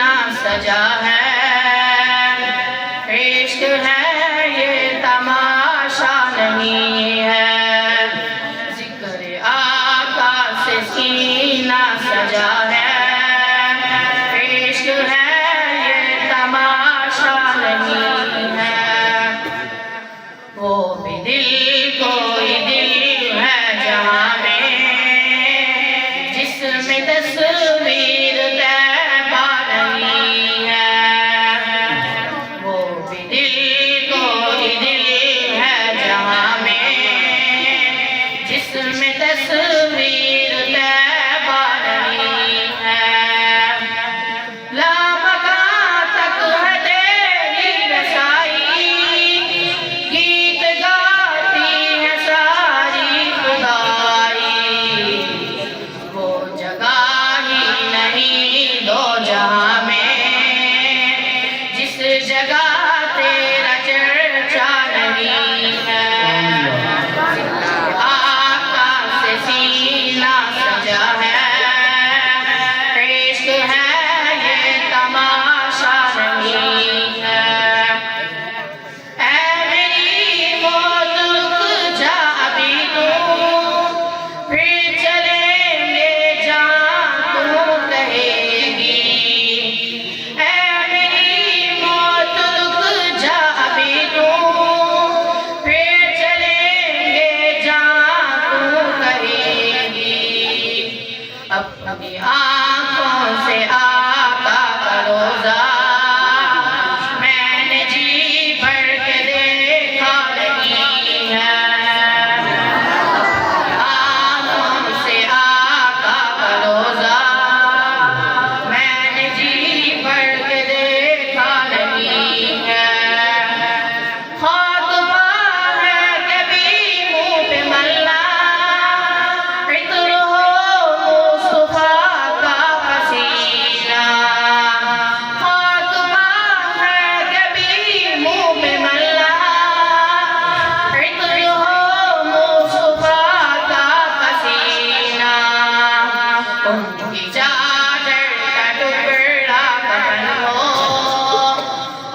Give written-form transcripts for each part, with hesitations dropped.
सीना सजा है, इश्क है ये तमाशा नहीं है। जिक्र आका से सीना सजा है, इश्क है ये तमाशा नहीं है। वो भी दिल कोई दिल है जहाँ में, जिसमें तस्वीर तैबा नहीं है। वो भी दिल कोई दिल है जहाँ में, जिसमें तस्वीर तैबा नहीं है। लामकां तक है तेरी रसाई, गीत गाती है सारी खुदाई। वो जगह ही नहीं दो जहां में, जिस जगह तेरा चर्चा नहीं है। आका से सीना सजा है, इश्क है ये तमाशा नहीं है। ऐ मेरी मौत रुक जा अभी तू, फिर चलेंगे जहाँ तू कहेगी। ऐ मेरी मौत रुक जा अभी तू, फिर चलेंगे जहाँ तू कहेगी। अपनी आँखों से आका का रोज़ा मैंने जी भर के देखा नहीं है। आँखों से आका का रोज़ा मैंने जी भर के देखा नहीं है। ख़ातबा है कभी मुँह पे मल्ला, इत्र हो मुस्तफ़ा का पसीना। ख़ातबा है कभी मुँह पे मल्ला, इत्र हो मुस्तफ़ा का पसीना। उनकी चादर का टुकड़ा कफन हो,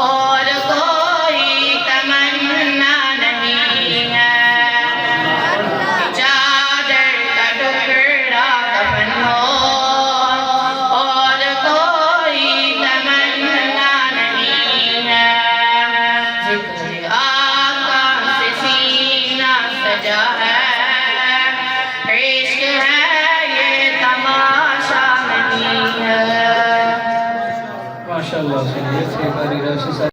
और कोई तमन्ना नहीं है। उनकी चादर का टुकड़ा कफन हो, और कोई तमन्ना नहीं है। जिक्र आका से सीना सजा है, इश्क है ये तमाशा नहीं है। माशाअल्लाह।